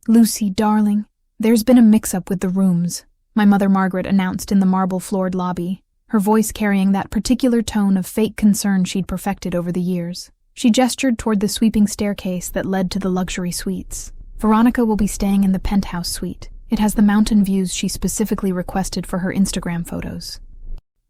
"Lucy, darling, there's been a mix-up with the rooms," my mother Margaret announced in the marble-floored lobby, her voice carrying that particular tone of fake concern she'd perfected over the years. She gestured toward the sweeping staircase that led to the luxury suites. "Veronica will be staying in the penthouse suite. It has the mountain views she specifically requested for her Instagram photos."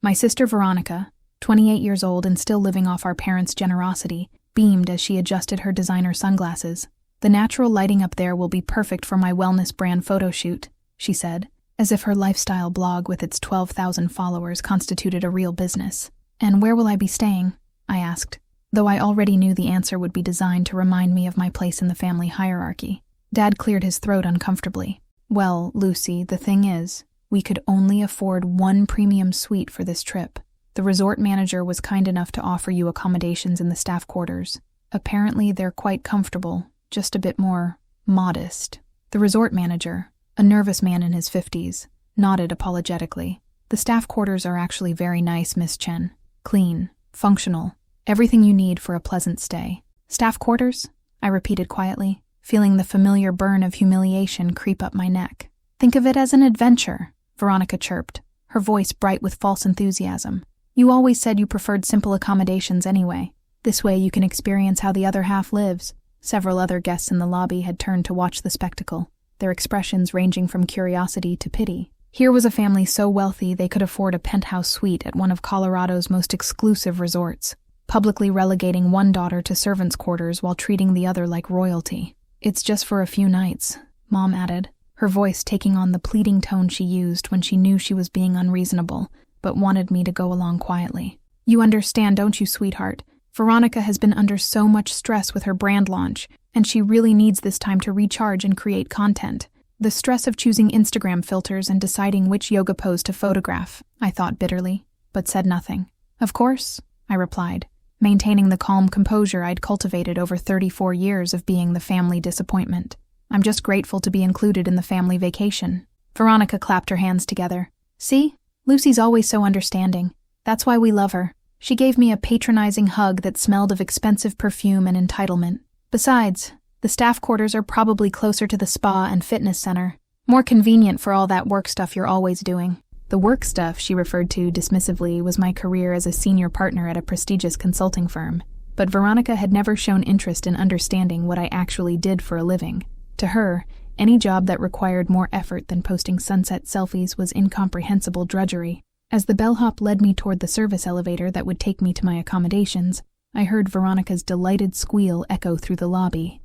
My sister Veronica, 28 years old and still living off our parents' generosity, beamed as she adjusted her designer sunglasses. "The natural lighting up there will be perfect for my wellness brand photo shoot," she said, as if her lifestyle blog with its 12,000 followers constituted a real business. "And where will I be staying?" I asked, though I already knew the answer would be designed to remind me of my place in the family hierarchy. Dad cleared his throat uncomfortably. "Well, Lucy, the thing is, we could only afford one premium suite for this trip. The resort manager was kind enough to offer you accommodations in the staff quarters. Apparently they're quite comfortable, just a bit more modest." The resort manager, a nervous man in his 50s, nodded apologetically. "The staff quarters are actually very nice, Miss Chen. Clean, functional, everything you need for a pleasant stay." "Staff quarters?" I repeated quietly, feeling the familiar burn of humiliation creep up my neck. "Think of it as an adventure," Veronica chirped, her voice bright with false enthusiasm. "You always said you preferred simple accommodations anyway. This way you can experience how the other half lives." Several other guests in the lobby had turned to watch the spectacle, their expressions ranging from curiosity to pity. Here was a family so wealthy they could afford a penthouse suite at one of Colorado's most exclusive resorts, publicly relegating one daughter to servants' quarters while treating the other like royalty. "It's just for a few nights," Mom added, her voice taking on the pleading tone she used when she knew she was being unreasonable, but wanted me to go along quietly. "You understand, don't you, sweetheart? Veronica has been under so much stress with her brand launch, and she really needs this time to recharge and create content. The stress of choosing Instagram filters and deciding which yoga pose to photograph," I thought bitterly, but said nothing. "Of course," I replied, maintaining the calm composure I'd cultivated over 34 years of being the family disappointment. "I'm just grateful to be included in the family vacation." Veronica clapped her hands together. "See? Lucy's always so understanding. That's why we love her." She gave me a patronizing hug that smelled of expensive perfume and entitlement. "Besides, the staff quarters are probably closer to the spa and fitness center. More convenient for all that work stuff you're always doing." The work stuff she referred to dismissively was my career as a senior partner at a prestigious consulting firm, but Veronica had never shown interest in understanding what I actually did for a living. To her, any job that required more effort than posting sunset selfies was incomprehensible drudgery. As the bellhop led me toward the service elevator that would take me to my accommodations, I heard Veronica's delighted squeal echo through the lobby.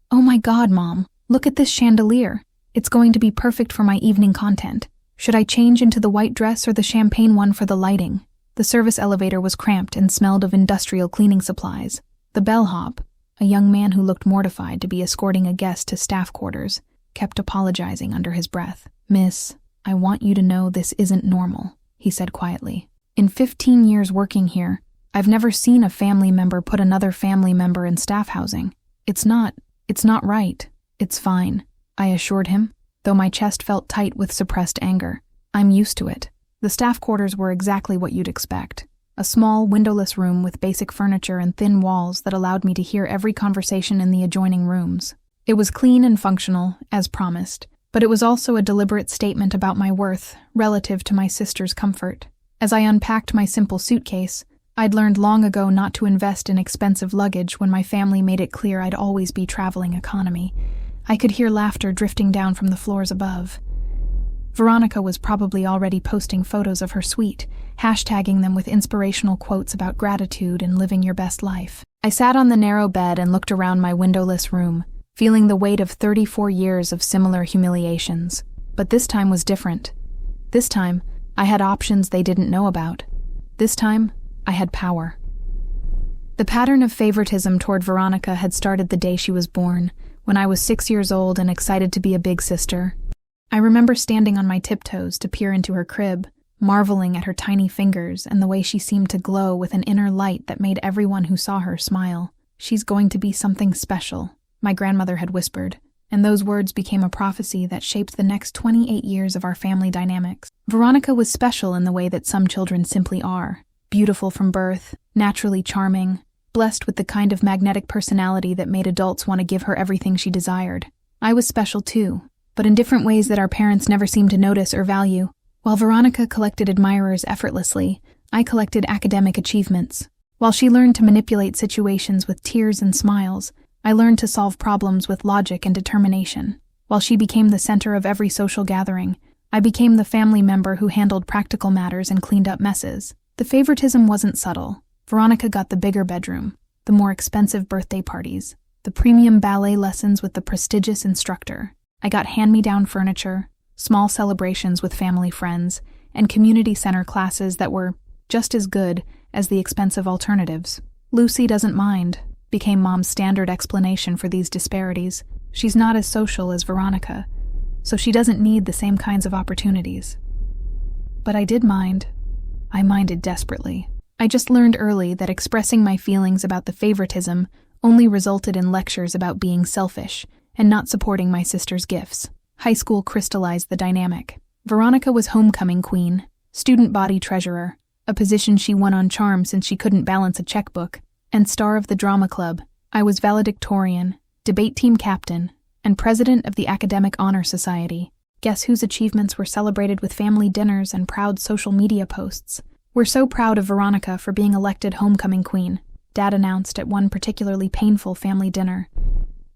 "Oh my God, Mom, look at this chandelier. It's going to be perfect for my evening content. Should I change into the white dress or the champagne one for the lighting?" The service elevator was cramped and smelled of industrial cleaning supplies. The bellhop, a young man who looked mortified to be escorting a guest to staff quarters, kept apologizing under his breath. "Miss, I want you to know this isn't normal," he said quietly. "In 15 years working here, I've never seen a family member put another family member in staff housing. It's not right. It's fine," I assured him, though my chest felt tight with suppressed anger. "I'm used to it." The staff quarters were exactly what you'd expect. A small, windowless room with basic furniture and thin walls that allowed me to hear every conversation in the adjoining rooms. It was clean and functional, as promised, but it was also a deliberate statement about my worth relative to my sister's comfort. As I unpacked my simple suitcase, I'd learned long ago not to invest in expensive luggage when my family made it clear I'd always be traveling economy. I could hear laughter drifting down from the floors above. Veronica was probably already posting photos of her suite, hashtagging them with inspirational quotes about gratitude and living your best life. I sat on the narrow bed and looked around my windowless room, feeling the weight of 34 years of similar humiliations. But this time was different. This time, I had options they didn't know about. This time, I had power. The pattern of favoritism toward Veronica had started the day she was born, when I was 6 years old and excited to be a big sister. I remember standing on my tiptoes to peer into her crib, marveling at her tiny fingers and the way she seemed to glow with an inner light that made everyone who saw her smile. "She's going to be something special," my grandmother had whispered, and those words became a prophecy that shaped the next 28 years of our family dynamics. Veronica was special in the way that some children simply are. Beautiful from birth, naturally charming, blessed with the kind of magnetic personality that made adults want to give her everything she desired. I was special too, but in different ways that our parents never seemed to notice or value. While Veronica collected admirers effortlessly, I collected academic achievements. While she learned to manipulate situations with tears and smiles, I learned to solve problems with logic and determination. While she became the center of every social gathering, I became the family member who handled practical matters and cleaned up messes. The favoritism wasn't subtle. Veronica got the bigger bedroom, the more expensive birthday parties, the premium ballet lessons with the prestigious instructor. I got hand-me-down furniture, small celebrations with family friends, and community center classes that were just as good as the expensive alternatives. "Lucy doesn't mind," became Mom's standard explanation for these disparities. "She's not as social as Veronica, so she doesn't need the same kinds of opportunities." But I did mind. I minded desperately. I just learned early that expressing my feelings about the favoritism only resulted in lectures about being selfish and not supporting my sister's gifts. High school crystallized the dynamic. Veronica was homecoming queen, student body treasurer, a position she won on charm since she couldn't balance a checkbook, and star of the drama club. I was valedictorian, debate team captain, and president of the Academic Honor Society. Guess whose achievements were celebrated with family dinners and proud social media posts? "We're so proud of Veronica for being elected homecoming queen," Dad announced at one particularly painful family dinner.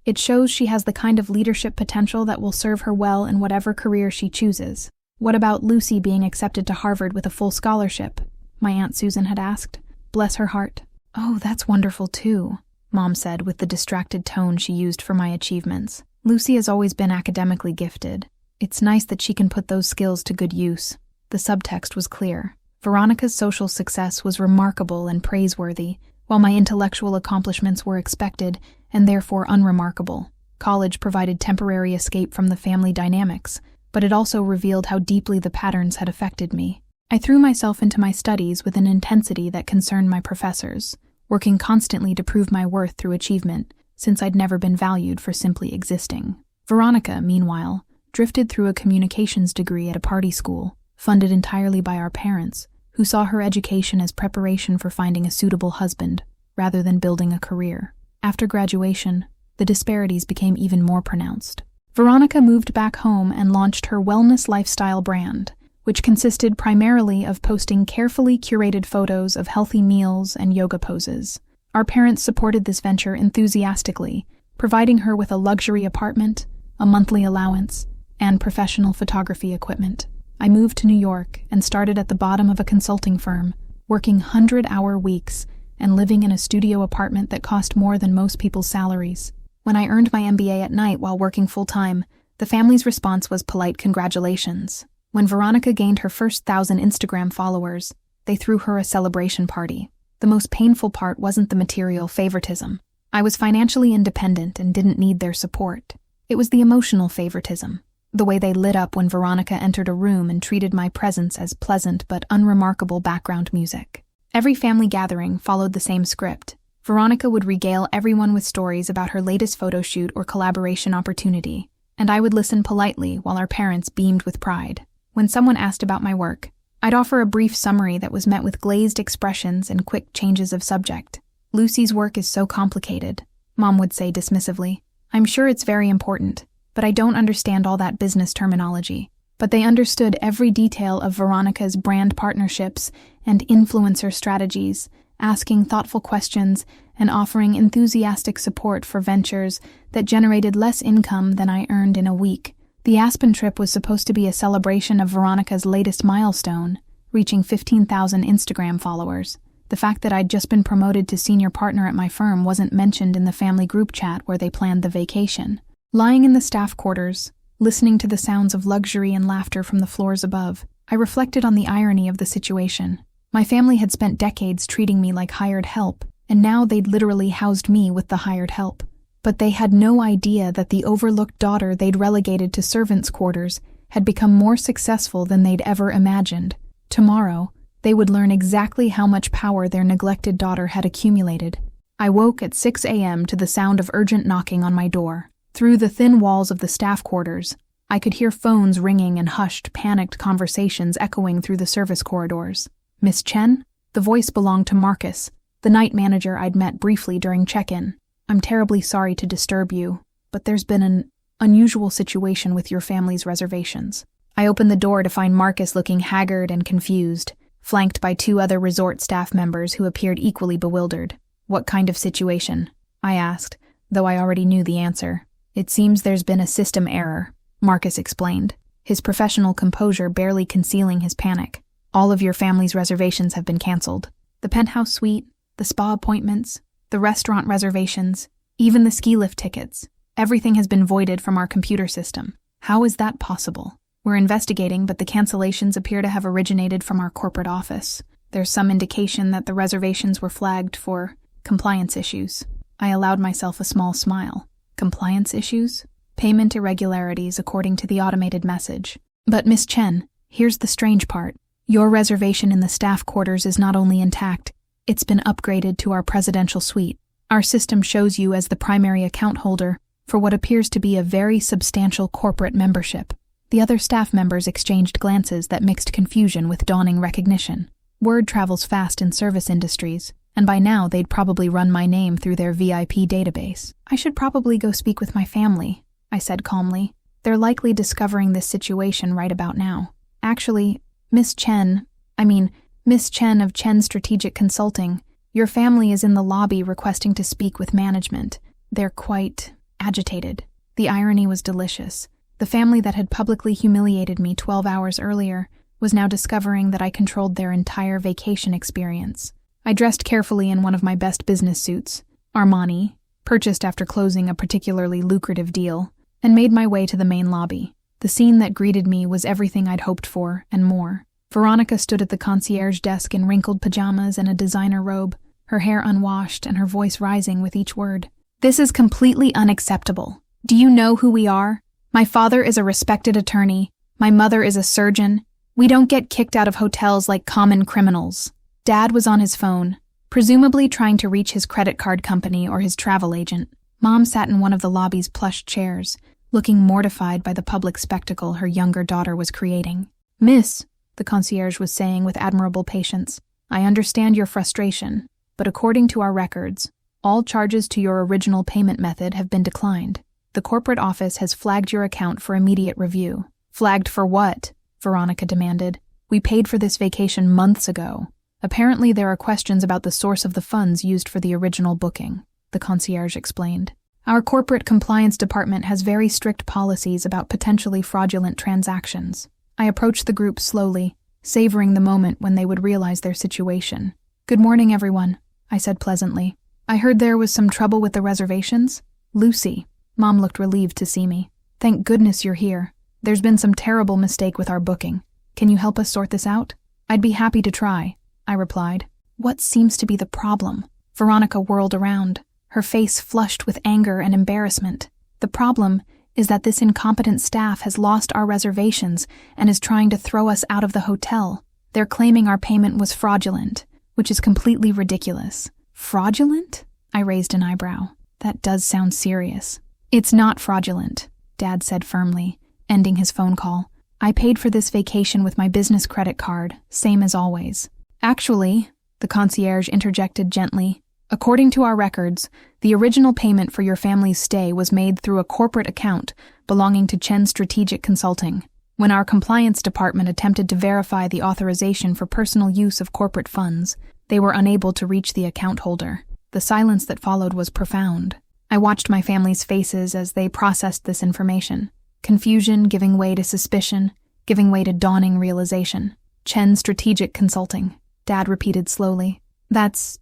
"It shows she has the kind of leadership potential that will serve her well in whatever career she chooses." "What about Lucy being accepted to Harvard with a full scholarship?" my Aunt Susan had asked. Bless her heart. "Oh, that's wonderful too," Mom said with the distracted tone she used for my achievements. "Lucy has always been academically gifted. It's nice that she can put those skills to good use." The subtext was clear. Veronica's social success was remarkable and praiseworthy, while my intellectual accomplishments were expected and therefore unremarkable. College provided temporary escape from the family dynamics, but it also revealed how deeply the patterns had affected me. I threw myself into my studies with an intensity that concerned my professors, working constantly to prove my worth through achievement, since I'd never been valued for simply existing. Veronica, meanwhile, drifted through a communications degree at a party school, funded entirely by our parents, who saw her education as preparation for finding a suitable husband, rather than building a career. After graduation, the disparities became even more pronounced. Veronica moved back home and launched her wellness lifestyle brand, which consisted primarily of posting carefully curated photos of healthy meals and yoga poses. Our parents supported this venture enthusiastically, providing her with a luxury apartment, a monthly allowance, and professional photography equipment. I moved to New York and started at the bottom of a consulting firm, working 100-hour weeks and living in a studio apartment that cost more than most people's salaries. When I earned my MBA at night while working full-time, the family's response was polite congratulations. When Veronica gained her first 1,000 Instagram followers, they threw her a celebration party. The most painful part wasn't the material favoritism. I was financially independent and didn't need their support. It was the emotional favoritism. The way they lit up when Veronica entered a room and treated my presence as pleasant but unremarkable background music. Every family gathering followed the same script. Veronica would regale everyone with stories about her latest photo shoot or collaboration opportunity, and I would listen politely while our parents beamed with pride. When someone asked about my work, I'd offer a brief summary that was met with glazed expressions and quick changes of subject. "Lucy's work is so complicated," Mom would say dismissively. "I'm sure it's very important, but I don't understand all that business terminology." But they understood every detail of Veronica's brand partnerships and influencer strategies, asking thoughtful questions and offering enthusiastic support for ventures that generated less income than I earned in a week. The Aspen trip was supposed to be a celebration of Veronica's latest milestone, reaching 15,000 Instagram followers. The fact that I'd just been promoted to senior partner at my firm wasn't mentioned in the family group chat where they planned the vacation. Lying in the staff quarters, listening to the sounds of luxury and laughter from the floors above, I reflected on the irony of the situation. My family had spent decades treating me like hired help, and now they'd literally housed me with the hired help. But they had no idea that the overlooked daughter they'd relegated to servants' quarters had become more successful than they'd ever imagined. Tomorrow, they would learn exactly how much power their neglected daughter had accumulated. I woke at 6 a.m. to the sound of urgent knocking on my door. Through the thin walls of the staff quarters, I could hear phones ringing and hushed, panicked conversations echoing through the service corridors. "Miss Chen?" The voice belonged to Marcus, the night manager I'd met briefly during check-in. "I'm terribly sorry to disturb you, but there's been an Unusual situation with your family's reservations. I opened the door to find Marcus looking haggard and confused, flanked by 2 other resort staff members who appeared equally bewildered. What kind of situation? I asked, though I already knew the answer. It seems there's been a system error, Marcus explained, his professional composure barely concealing his panic. All of your family's reservations have been canceled. The penthouse suite, the spa appointments, the restaurant reservations, even the ski lift tickets. Everything has been voided from our computer system. How is that possible? We're investigating, but the cancellations appear to have originated from our corporate office. There's some indication that the reservations were flagged for compliance issues. I allowed myself a small smile. Compliance issues? Payment irregularities according to the automated message. But Miss Chen, here's the strange part. Your reservation in the staff quarters is not only intact, it's been upgraded to our presidential suite. Our system shows you as the primary account holder for what appears to be a very substantial corporate membership. The other staff members exchanged glances that mixed confusion with dawning recognition. Word travels fast in service industries, and by now they'd probably run my name through their VIP database. I should probably go speak with my family, I said calmly. They're likely discovering this situation right about now. Actually, Miss Chen of Chen Strategic Consulting, your family is in the lobby requesting to speak with management. They're quite agitated. The irony was delicious. The family that had publicly humiliated me 12 hours earlier was now discovering that I controlled their entire vacation experience. I dressed carefully in one of my best business suits, Armani, purchased after closing a particularly lucrative deal, and made my way to the main lobby. The scene that greeted me was everything I'd hoped for and more. Veronica stood at the concierge desk in wrinkled pajamas and a designer robe, her hair unwashed and her voice rising with each word. This is completely unacceptable. Do you know who we are? My father is a respected attorney. My mother is a surgeon. We don't get kicked out of hotels like common criminals. Dad was on his phone, presumably trying to reach his credit card company or his travel agent. Mom sat in one of the lobby's plush chairs, looking mortified by the public spectacle her younger daughter was creating. Miss, the concierge was saying with admirable patience, I understand your frustration, but according to our records, all charges to your original payment method have been declined. The corporate office has flagged your account for immediate review. Flagged for what? Veronica demanded. We paid for this vacation months ago. Apparently there are questions about the source of the funds used for the original booking, the concierge explained. Our corporate compliance department has very strict policies about potentially fraudulent transactions. I approached the group slowly, savoring the moment when they would realize their situation. Good morning, everyone, I said pleasantly. I heard there was some trouble with the reservations. Lucy. Mom looked relieved to see me. Thank goodness you're here. There's been some terrible mistake with our booking. Can you help us sort this out? I'd be happy to try, I replied. What seems to be the problem? Veronica whirled around, her face flushed with anger and embarrassment. The problem is that this incompetent staff has lost our reservations and is trying to throw us out of the hotel. They're claiming our payment was fraudulent, which is completely ridiculous. Fraudulent? I raised an eyebrow. That does sound serious. It's not fraudulent, Dad said firmly, ending his phone call. I paid for this vacation with my business credit card, same as always. Actually, the concierge interjected gently, according to our records, the original payment for your family's stay was made through a corporate account belonging to Chen Strategic Consulting. When our compliance department attempted to verify the authorization for personal use of corporate funds, they were unable to reach the account holder. The silence that followed was profound. I watched my family's faces as they processed this information. Confusion giving way to suspicion, giving way to dawning realization. Chen Strategic Consulting, Dad repeated slowly. That's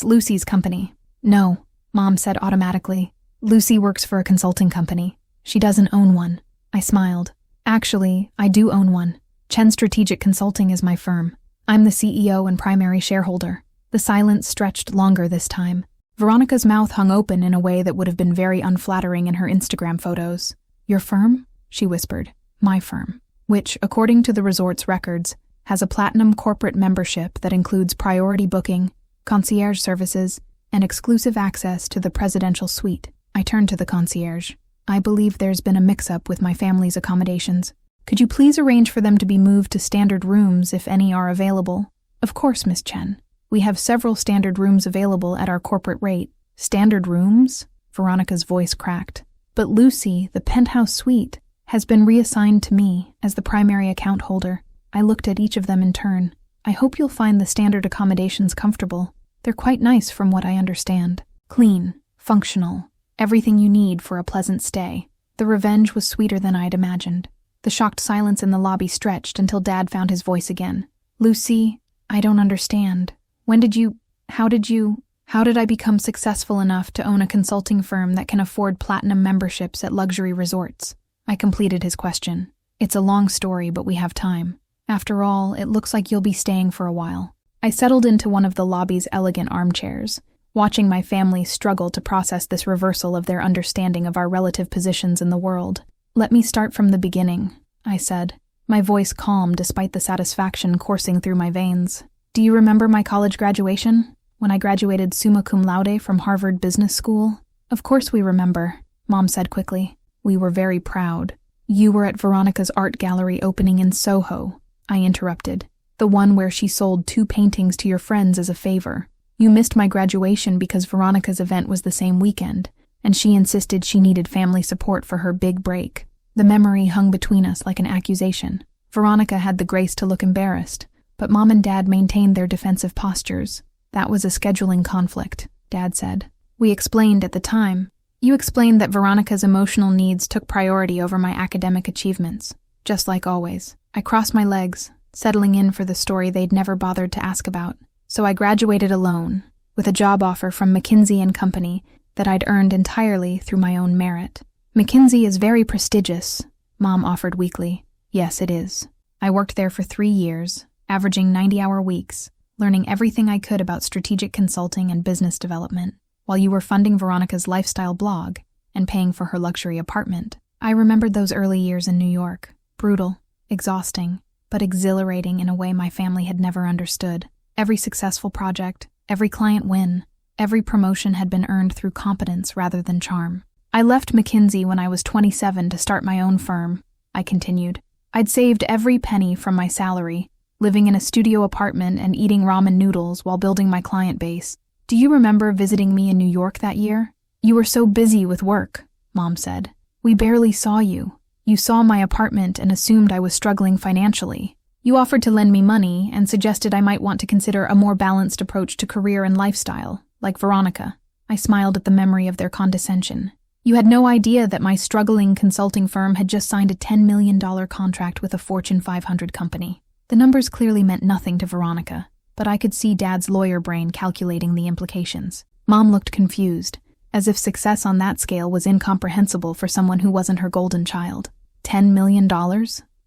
Lucy's company. No, Mom said automatically. Lucy works for a consulting company. She doesn't own one. I smiled. Actually, I do own one. Chen Strategic Consulting is my firm. I'm the CEO and primary shareholder. The silence stretched longer this time. Veronica's mouth hung open in a way that would have been very unflattering in her Instagram photos. Your firm? She whispered. My firm, which, according to the resort's records, has a platinum corporate membership that includes priority booking, concierge services, and exclusive access to the presidential suite. I turned to the concierge. I believe there's been a mix-up with my family's accommodations. Could you please arrange for them to be moved to standard rooms if any are available? Of course, Miss Chen. We have several standard rooms available at our corporate rate. Standard rooms? Veronica's voice cracked. But Lucy, the penthouse suite, has been reassigned to me as the primary account holder. I looked at each of them in turn. I hope you'll find the standard accommodations comfortable. They're quite nice from what I understand. Clean, functional, everything you need for a pleasant stay. The revenge was sweeter than I'd imagined. The shocked silence in the lobby stretched until Dad found his voice again. Lucy, I don't understand. How did I become successful enough to own a consulting firm that can afford platinum memberships at luxury resorts? I completed his question. It's a long story, but we have time. After all, it looks like you'll be staying for a while. I settled into one of the lobby's elegant armchairs, watching my family struggle to process this reversal of their understanding of our relative positions in the world. Let me start from the beginning, I said, my voice calm despite the satisfaction coursing through my veins. Do you remember my college graduation? When I graduated summa cum laude from Harvard Business School? Of course we remember, Mom said quickly. We were very proud. You were at Veronica's art gallery opening in Soho, I interrupted. The one where she sold 2 paintings to your friends as a favor. You missed my graduation because Veronica's event was the same weekend, and she insisted she needed family support for her big break. The memory hung between us like an accusation. Veronica had the grace to look embarrassed, but Mom and Dad maintained their defensive postures. That was a scheduling conflict, Dad said. We explained at the time. You explained that Veronica's emotional needs took priority over my academic achievements. Just like always. I crossed my legs, settling in for the story they'd never bothered to ask about. So I graduated alone, with a job offer from McKinsey & Company that I'd earned entirely through my own merit. McKinsey is very prestigious, Mom offered weakly. Yes, it is. I worked there for 3 years, averaging 90-hour weeks, learning everything I could about strategic consulting and business development, while you were funding Veronica's lifestyle blog and paying for her luxury apartment. I remembered those early years in New York. Brutal, exhausting, but exhilarating in a way my family had never understood. Every successful project, every client win, every promotion had been earned through competence rather than charm. I left McKinsey when I was 27 to start my own firm, I continued. I'd saved every penny from my salary, living in a studio apartment and eating ramen noodles while building my client base. Do you remember visiting me in New York that year? You were so busy with work, Mom said. We barely saw you. You saw my apartment and assumed I was struggling financially. You offered to lend me money and suggested I might want to consider a more balanced approach to career and lifestyle, like Veronica. I smiled at the memory of their condescension. You had no idea that my struggling consulting firm had just signed a $10 million contract with a Fortune 500 company. The numbers clearly meant nothing to Veronica, but I could see Dad's lawyer brain calculating the implications. Mom looked confused, as if success on that scale was incomprehensible for someone who wasn't her golden child. $10 million?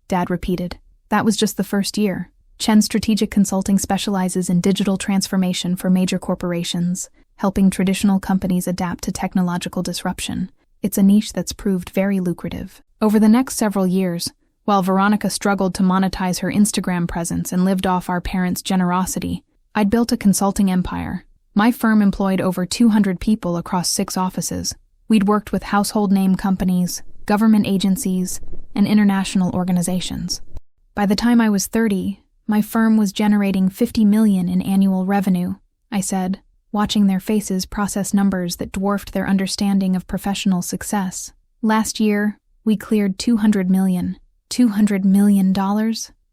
Dad repeated. That was just the first year. Chen Strategic Consulting specializes in digital transformation for major corporations, helping traditional companies adapt to technological disruption. It's a niche that's proved very lucrative. Over the next several years, while Veronica struggled to monetize her Instagram presence and lived off our parents' generosity, I'd built a consulting empire. My firm employed over 200 people across 6 offices. We'd worked with household name companies, government agencies, and international organizations. By the time I was 30, my firm was generating $50 million in annual revenue, I said, watching their faces process numbers that dwarfed their understanding of professional success. Last year, we cleared $200 million. $200 million?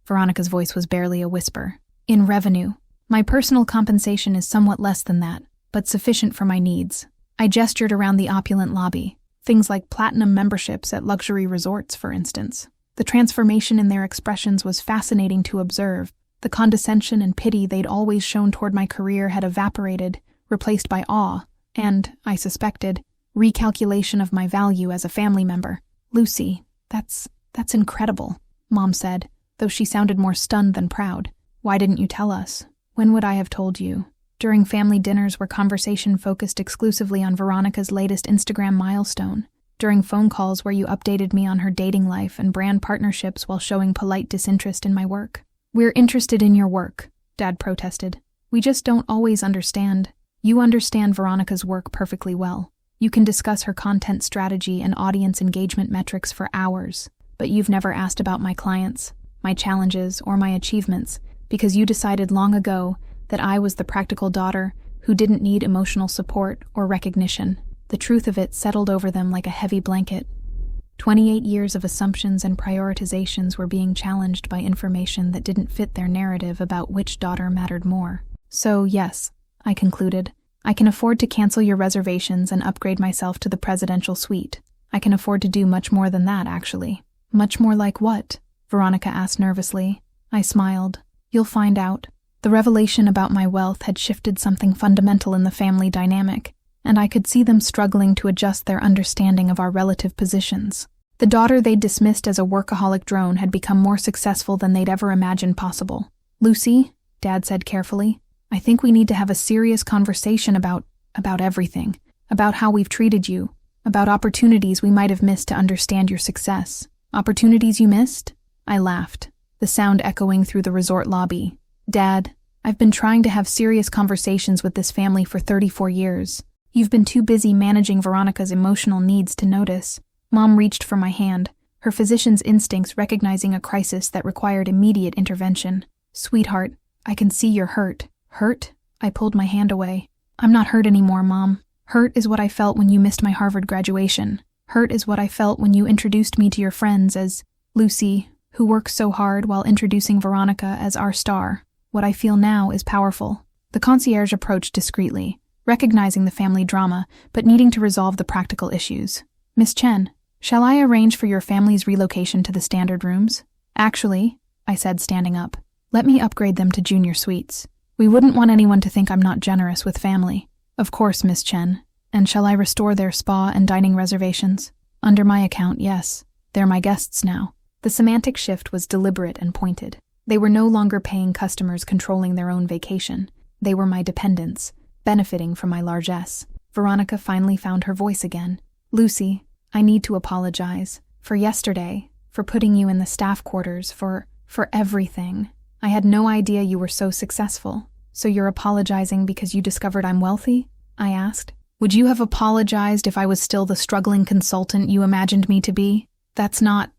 Veronica's voice was barely a whisper. In revenue. My personal compensation is somewhat less than that, but sufficient for my needs. I gestured around the opulent lobby. Things like platinum memberships at luxury resorts, for instance. The transformation in their expressions was fascinating to observe. The condescension and pity they'd always shown toward my career had evaporated, replaced by awe, and, I suspected, recalculation of my value as a family member. Lucy, that's incredible, Mom said, though she sounded more stunned than proud. Why didn't you tell us? When would I have told you? During family dinners where conversation focused exclusively on Veronica's latest Instagram milestone. During phone calls where you updated me on her dating life and brand partnerships while showing polite disinterest in my work. We're interested in your work, Dad protested. We just don't always understand. You understand Veronica's work perfectly well. You can discuss her content strategy and audience engagement metrics for hours, but you've never asked about my clients, my challenges, or my achievements because you decided long ago that I was the practical daughter who didn't need emotional support or recognition. The truth of it settled over them like a heavy blanket. 28 years of assumptions and prioritizations were being challenged by information that didn't fit their narrative about which daughter mattered more. So, yes, I concluded, I can afford to cancel your reservations and upgrade myself to the presidential suite. I can afford to do much more than that, actually. Much more like what? Veronica asked nervously. I smiled. You'll find out. The revelation about my wealth had shifted something fundamental in the family dynamic, and I could see them struggling to adjust their understanding of our relative positions. The daughter they'd dismissed as a workaholic drone had become more successful than they'd ever imagined possible. Lucy, Dad said carefully, I think we need to have a serious conversation about everything, about how we've treated you, about opportunities we might have missed to understand your success. Opportunities you missed? I laughed, the sound echoing through the resort lobby. Dad, I've been trying to have serious conversations with this family for 34 years. You've been too busy managing Veronica's emotional needs to notice. Mom reached for my hand, her physician's instincts recognizing a crisis that required immediate intervention. Sweetheart, I can see you're hurt. Hurt? I pulled my hand away. I'm not hurt anymore, Mom. Hurt is what I felt when you missed my Harvard graduation. Hurt is what I felt when you introduced me to your friends as Lucy, who works so hard while introducing Veronica as our star. What I feel now is powerful. The concierge approached discreetly, recognizing the family drama, but needing to resolve the practical issues. Miss Chen, shall I arrange for your family's relocation to the standard rooms? Actually, I said, standing up, let me upgrade them to junior suites. We wouldn't want anyone to think I'm not generous with family. Of course, Miss Chen. And shall I restore their spa and dining reservations? Under my account, yes. They're my guests now. The semantic shift was deliberate and pointed. They were no longer paying customers controlling their own vacation. They were my dependents, benefiting from my largesse. Veronica finally found her voice again. Lucy, I need to apologize. For yesterday, for putting you in the staff quarters, for everything. I had no idea you were so successful. So you're apologizing because you discovered I'm wealthy? I asked. Would you have apologized if I was still the struggling consultant you imagined me to be? That's not,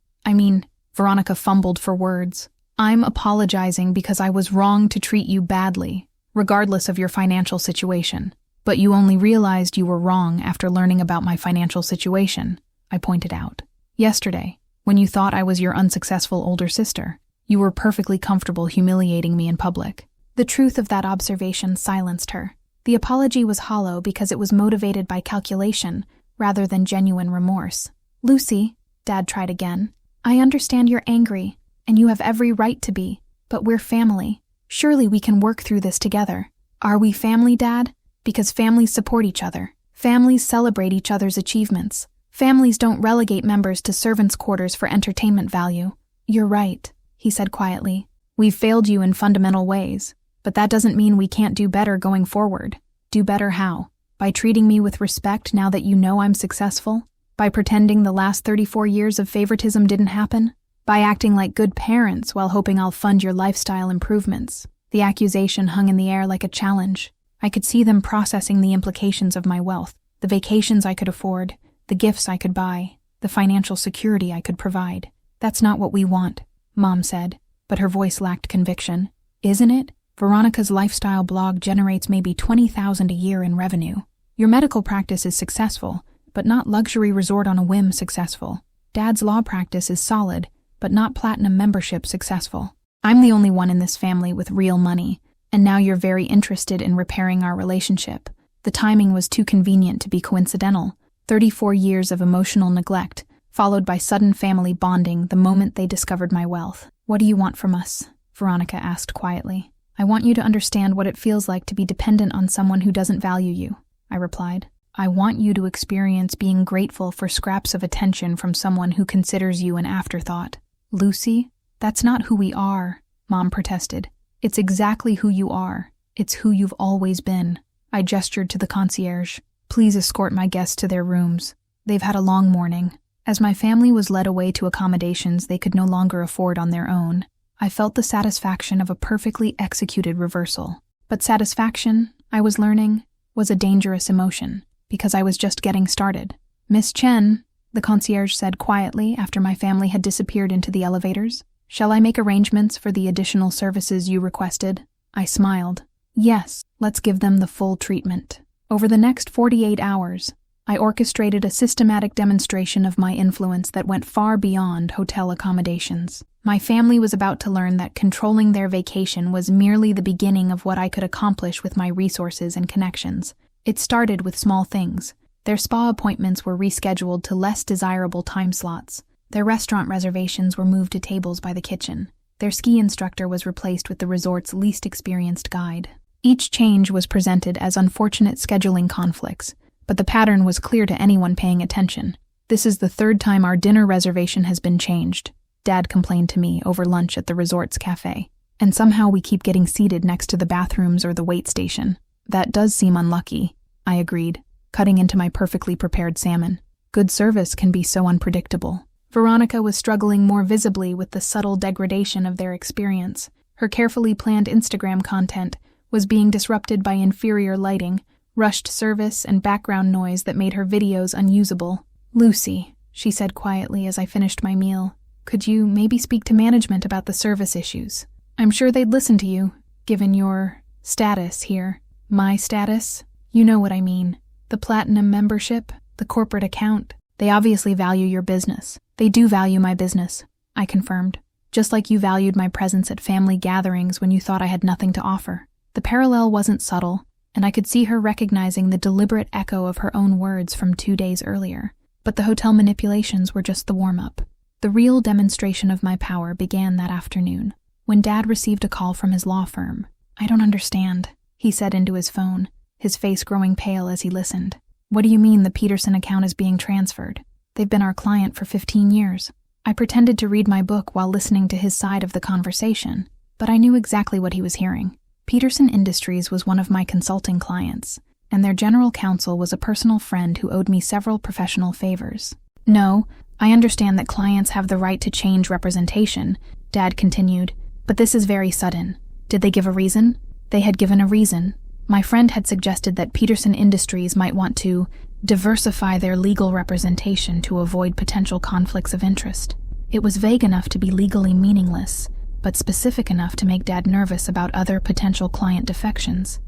Veronica fumbled for words. I'm apologizing because I was wrong to treat you badly, regardless of your financial situation. But you only realized you were wrong after learning about my financial situation, I pointed out. Yesterday, when you thought I was your unsuccessful older sister, you were perfectly comfortable humiliating me in public. The truth of that observation silenced her. The apology was hollow because it was motivated by calculation rather than genuine remorse. Lucy, Dad tried again, I understand you're angry, and you have every right to be, but we're family. Surely we can work through this together. Are we family, Dad? Because families support each other. Families celebrate each other's achievements. Families don't relegate members to servants' quarters for entertainment value. You're right, he said quietly. We've failed you in fundamental ways, but that doesn't mean we can't do better going forward. Do better how? By treating me with respect now that you know I'm successful? By pretending the last 34 years of favoritism didn't happen? By acting like good parents while hoping I'll fund your lifestyle improvements? The accusation hung in the air like a challenge. I could see them processing the implications of my wealth, the vacations I could afford, the gifts I could buy, the financial security I could provide. That's not what we want, Mom said, but her voice lacked conviction. Isn't it? Veronica's lifestyle blog generates maybe $20,000 a year in revenue. Your medical practice is successful, but not luxury resort on a whim successful. Dad's law practice is solid, but not platinum membership successful. I'm the only one in this family with real money, and now you're very interested in repairing our relationship. The timing was too convenient to be coincidental. 34 years of emotional neglect, followed by sudden family bonding the moment they discovered my wealth. What do you want from us? Veronica asked quietly. I want you to understand what it feels like to be dependent on someone who doesn't value you, I replied. I want you to experience being grateful for scraps of attention from someone who considers you an afterthought. Lucy, that's not who we are, Mom protested. It's exactly who you are. It's who you've always been. I gestured to the concierge. Please escort my guests to their rooms. They've had a long morning. As my family was led away to accommodations they could no longer afford on their own, I felt the satisfaction of a perfectly executed reversal. But satisfaction, I was learning, was a dangerous emotion, because I was just getting started. Miss Chen, the concierge said quietly after my family had disappeared into the elevators, shall I make arrangements for the additional services you requested? I smiled. Yes, let's give them the full treatment. Over the next 48 hours, I orchestrated a systematic demonstration of my influence that went far beyond hotel accommodations. My family was about to learn that controlling their vacation was merely the beginning of what I could accomplish with my resources and connections. It started with small things. Their spa appointments were rescheduled to less desirable time slots. Their restaurant reservations were moved to tables by the kitchen. Their ski instructor was replaced with the resort's least experienced guide. Each change was presented as unfortunate scheduling conflicts, but the pattern was clear to anyone paying attention. "This is the third time our dinner reservation has been changed," Dad complained to me over lunch at the resort's cafe. "And somehow we keep getting seated next to the bathrooms or the wait station." "That does seem unlucky," I agreed, cutting into my perfectly prepared salmon. Good service can be so unpredictable. Veronica was struggling more visibly with the subtle degradation of their experience. Her carefully planned Instagram content was being disrupted by inferior lighting, rushed service, and background noise that made her videos unusable. "Lucy," she said quietly as I finished my meal, "could you maybe speak to management about the service issues? I'm sure they'd listen to you, given your status here." "My status? You know what I mean. The platinum membership, the corporate account. They obviously value your business." "They do value my business," I confirmed, "just like you valued my presence at family gatherings when you thought I had nothing to offer." The parallel wasn't subtle, and I could see her recognizing the deliberate echo of her own words from 2 days earlier. But the hotel manipulations were just the warm-up. The real demonstration of my power began that afternoon, when Dad received a call from his law firm. "I don't understand," he said into his phone, his face growing pale as he listened. "What do you mean the Peterson account is being transferred? They've been our client for 15 years. I pretended to read my book while listening to his side of the conversation, but I knew exactly what he was hearing. Peterson Industries was one of my consulting clients, and their general counsel was a personal friend who owed me several professional favors. "No, I understand that clients have the right to change representation," Dad continued, "but this is very sudden." "Did they give a reason?" "They had given a reason. My friend had suggested that Peterson Industries might want to diversify their legal representation to avoid potential conflicts of interest. It was vague enough to be legally meaningless, but specific enough to make Dad nervous about other potential client defections.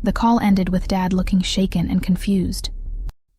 The call ended with Dad looking shaken and confused.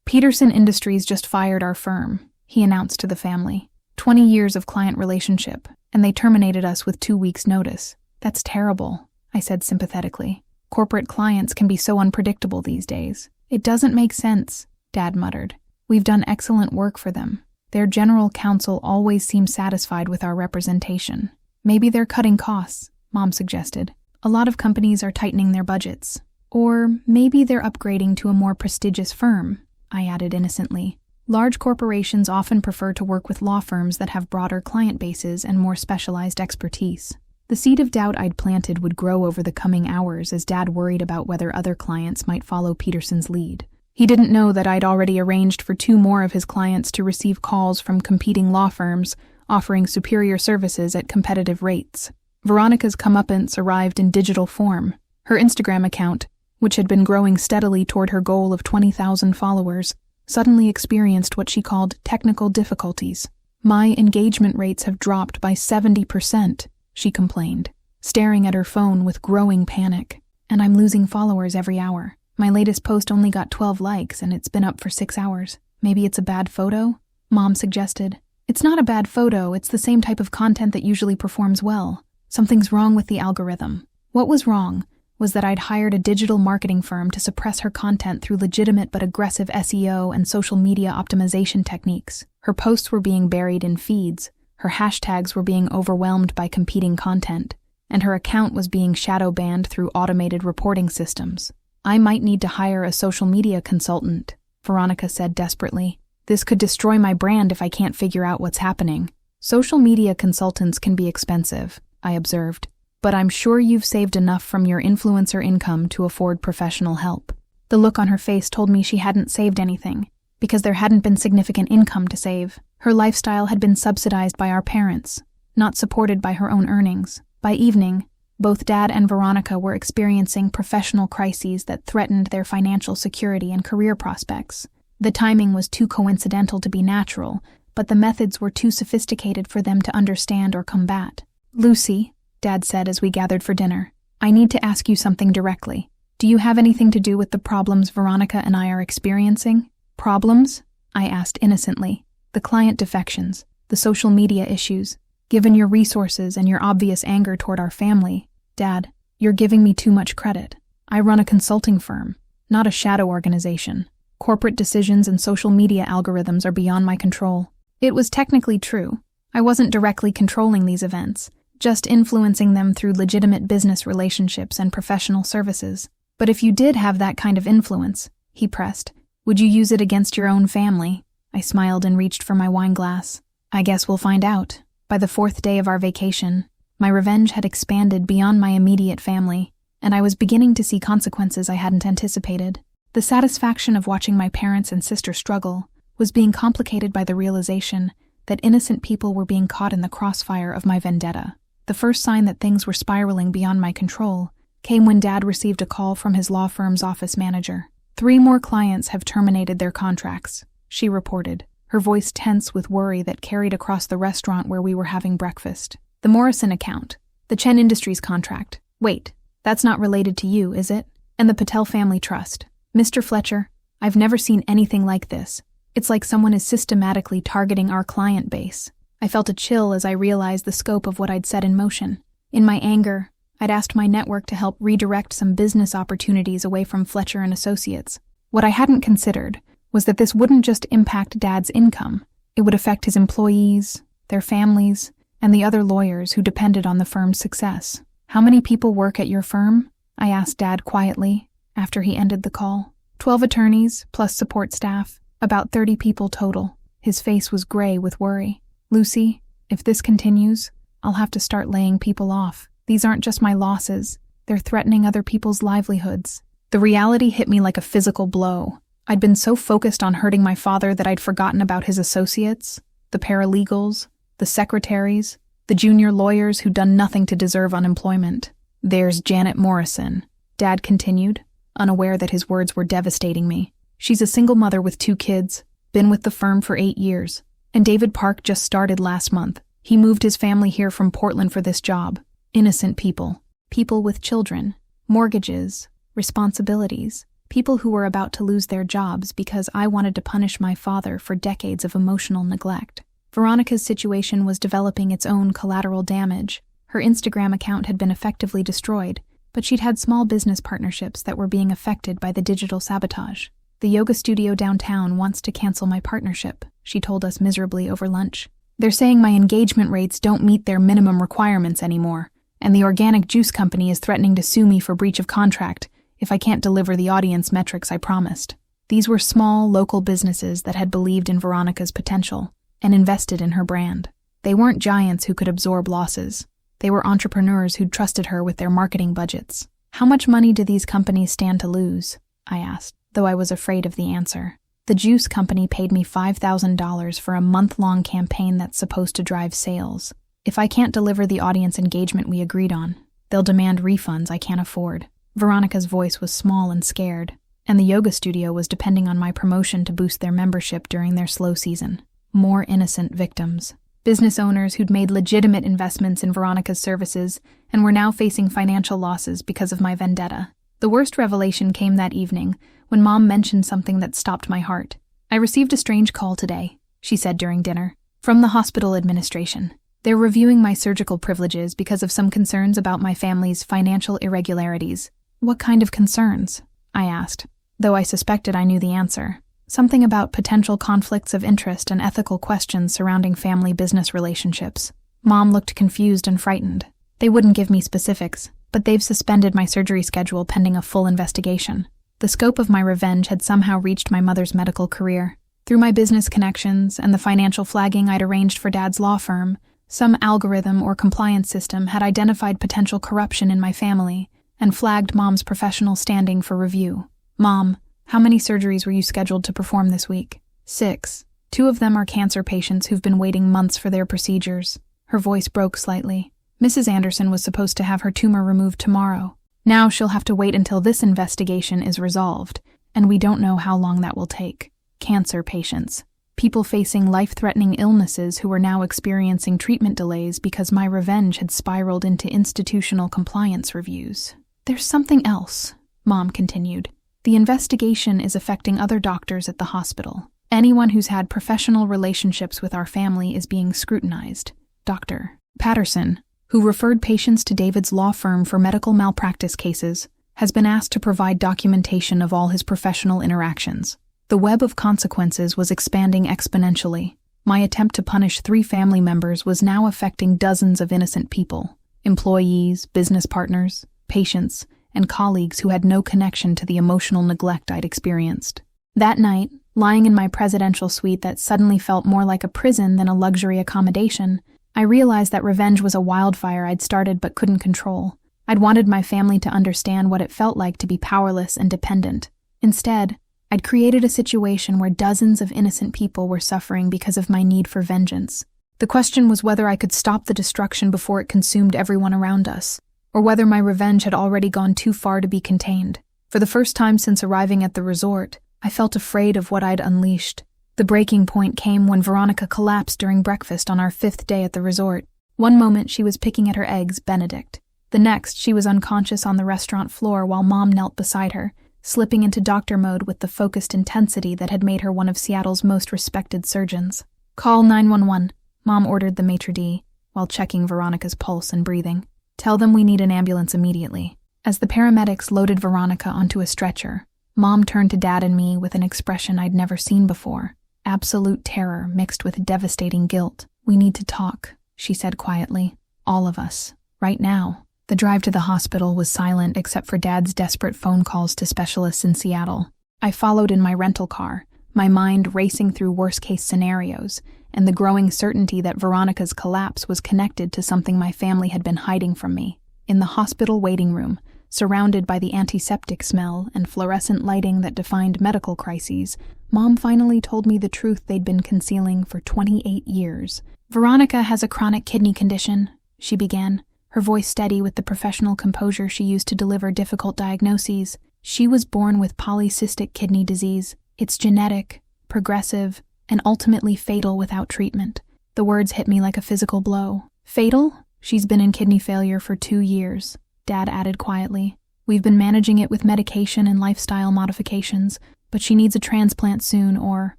"Peterson Industries just fired our firm," he announced to the family. 20 years of client relationship, and they terminated us with 2 weeks' notice. "That's terrible," I said sympathetically. "Corporate clients can be so unpredictable these days." "It doesn't make sense," Dad muttered. "We've done excellent work for them. Their general counsel always seems satisfied with our representation." "Maybe they're cutting costs," Mom suggested. "A lot of companies are tightening their budgets." "Or maybe they're upgrading to a more prestigious firm," I added innocently. "Large corporations often prefer to work with law firms that have broader client bases and more specialized expertise." The seed of doubt I'd planted would grow over the coming hours as Dad worried about whether other clients might follow Peterson's lead. He didn't know that I'd already arranged for 2 more of his clients to receive calls from competing law firms offering superior services at competitive rates. Veronica's comeuppance arrived in digital form. Her Instagram account, which had been growing steadily toward her goal of 20,000 followers, suddenly experienced what she called technical difficulties. "My engagement rates have dropped by 70%, she complained, staring at her phone with growing panic. "And I'm losing followers every hour. My latest post only got 12 likes and it's been up for 6 hours. Maybe it's a bad photo?" Mom suggested. "It's not a bad photo, it's the same type of content that usually performs well. Something's wrong with the algorithm." What was wrong was that I'd hired a digital marketing firm to suppress her content through legitimate but aggressive SEO and social media optimization techniques. Her posts were being buried in feeds, her hashtags were being overwhelmed by competing content, and her account was being shadow banned through automated reporting systems. "I might need to hire a social media consultant," Veronica said desperately. "This could destroy my brand if I can't figure out what's happening." "Social media consultants can be expensive," I observed, "but I'm sure you've saved enough from your influencer income to afford professional help." The look on her face told me she hadn't saved anything, because there hadn't been significant income to save. Her lifestyle had been subsidized by our parents, not supported by her own earnings. By evening, both Dad and Veronica were experiencing professional crises that threatened their financial security and career prospects. The timing was too coincidental to be natural, but the methods were too sophisticated for them to understand or combat. "Lucy," Dad said as we gathered for dinner, "I need to ask you something directly. Do you have anything to do with the problems Veronica and I are experiencing?" Problems? I asked innocently. The client defections, the social media issues. Given your resources and your obvious anger toward our family, Dad, you're giving me too much credit. I run a consulting firm, not a shadow organization. Corporate decisions and social media algorithms are beyond my control. It was technically true. I wasn't directly controlling these events, just influencing them through legitimate business relationships and professional services. But if you did have that kind of influence, he pressed, would you use it against your own family? I smiled and reached for my wine glass. I guess we'll find out. By the 4th day of our vacation, my revenge had expanded beyond my immediate family, and I was beginning to see consequences I hadn't anticipated. The satisfaction of watching my parents and sister struggle was being complicated by the realization that innocent people were being caught in the crossfire of my vendetta. The first sign that things were spiraling beyond my control came when Dad received a call from his law firm's office manager. 3 more clients have terminated their contracts, she reported, her voice tense with worry that carried across the restaurant where we were having breakfast. The Morrison account, the Chen Industries contract. Wait, that's not related to you, is it? And the Patel Family Trust. Mr. Fletcher, I've never seen anything like this. It's like someone is systematically targeting our client base. I felt a chill as I realized the scope of what I'd set in motion. In my anger, I'd asked my network to help redirect some business opportunities away from Fletcher and Associates. What I hadn't considered was that this wouldn't just impact Dad's income. It would affect his employees, their families, and the other lawyers who depended on the firm's success. How many people work at your firm? I asked Dad quietly after he ended the call. 12 attorneys, plus support staff, about 30 people total. His face was gray with worry. Lucy, if this continues, I'll have to start laying people off. These aren't just my losses. They're threatening other people's livelihoods. The reality hit me like a physical blow. I'd been so focused on hurting my father that I'd forgotten about his associates, the paralegals, the secretaries, the junior lawyers who'd done nothing to deserve unemployment. There's Janet Morrison, Dad continued, unaware that his words were devastating me. She's a single mother with 2 kids, been with the firm for 8 years. And David Park just started last month. He moved his family here from Portland for this job. Innocent people. People with children, mortgages, responsibilities. People who were about to lose their jobs because I wanted to punish my father for decades of emotional neglect. Veronica's situation was developing its own collateral damage. Her Instagram account had been effectively destroyed, but she'd had small business partnerships that were being affected by the digital sabotage. The yoga studio downtown wants to cancel my partnership, she told us miserably over lunch. They're saying my engagement rates don't meet their minimum requirements anymore, and the organic juice company is threatening to sue me for breach of contract if I can't deliver the audience metrics I promised. These were small, local businesses that had believed in Veronica's potential and invested in her brand. They weren't giants who could absorb losses. They were entrepreneurs who'd trusted her with their marketing budgets. How much money do these companies stand to lose? I asked, though I was afraid of the answer. The juice company paid me $5,000 for a month-long campaign that's supposed to drive sales. If I can't deliver the audience engagement we agreed on, they'll demand refunds I can't afford. Veronica's voice was small and scared, and the yoga studio was depending on my promotion to boost their membership during their slow season. More innocent victims. Business owners who'd made legitimate investments in Veronica's services and were now facing financial losses because of my vendetta. The worst revelation came that evening when Mom mentioned something that stopped my heart. I received a strange call today, she said during dinner, from the hospital administration. They're reviewing my surgical privileges because of some concerns about my family's financial irregularities. What kind of concerns? I asked, though I suspected I knew the answer. Something about potential conflicts of interest and ethical questions surrounding family business relationships. Mom looked confused and frightened. They wouldn't give me specifics, but they've suspended my surgery schedule pending a full investigation. The scope of my revenge had somehow reached my mother's medical career. Through my business connections and the financial flagging I'd arranged for Dad's law firm, some algorithm or compliance system had identified potential corruption in my family and flagged Mom's professional standing for review. Mom, how many surgeries were you scheduled to perform this week? 6. 2 of them are cancer patients who've been waiting months for their procedures. Her voice broke slightly. Mrs. Anderson was supposed to have her tumor removed tomorrow. Now she'll have to wait until this investigation is resolved, and we don't know how long that will take. Cancer patients. People facing life-threatening illnesses who were now experiencing treatment delays because my revenge had spiraled into institutional compliance reviews. There's something else, Mom continued. The investigation is affecting other doctors at the hospital. Anyone who's had professional relationships with our family is being scrutinized. Dr. Patterson, who referred patients to David's law firm for medical malpractice cases, has been asked to provide documentation of all his professional interactions. The web of consequences was expanding exponentially. My attempt to punish 3 family members was now affecting dozens of innocent people: employees, business partners, patients, and colleagues who had no connection to the emotional neglect I'd experienced. That night, lying in my presidential suite that suddenly felt more like a prison than a luxury accommodation, I realized that revenge was a wildfire I'd started but couldn't control. I'd wanted my family to understand what it felt like to be powerless and dependent. Instead, I'd created a situation where dozens of innocent people were suffering because of my need for vengeance. The question was whether I could stop the destruction before it consumed everyone around us, or whether my revenge had already gone too far to be contained. For the first time since arriving at the resort, I felt afraid of what I'd unleashed. The breaking point came when Veronica collapsed during breakfast on our 5th day at the resort. One moment she was picking at her eggs Benedict. The next, she was unconscious on the restaurant floor while Mom knelt beside her, slipping into doctor mode with the focused intensity that had made her one of Seattle's most respected surgeons. "Call 911, Mom ordered the maitre d', while checking Veronica's pulse and breathing. "Tell them we need an ambulance immediately." As the paramedics loaded Veronica onto a stretcher, Mom turned to Dad and me with an expression I'd never seen before. Absolute terror mixed with devastating guilt. "We need to talk," she said quietly. "All of us. Right now." The drive to the hospital was silent except for Dad's desperate phone calls to specialists in Seattle. I followed in my rental car, my mind racing through worst-case scenarios, and the growing certainty that Veronica's collapse was connected to something my family had been hiding from me. In the hospital waiting room, surrounded by the antiseptic smell and fluorescent lighting that defined medical crises, Mom finally told me the truth they'd been concealing for 28 years. "Veronica has a chronic kidney condition," she began, her voice steady with the professional composure she used to deliver difficult diagnoses. "She was born with polycystic kidney disease. It's genetic, progressive, and ultimately fatal without treatment." The words hit me like a physical blow. "Fatal? She's been in kidney failure for 2 years, Dad added quietly. "We've been managing it with medication and lifestyle modifications, but she needs a transplant soon or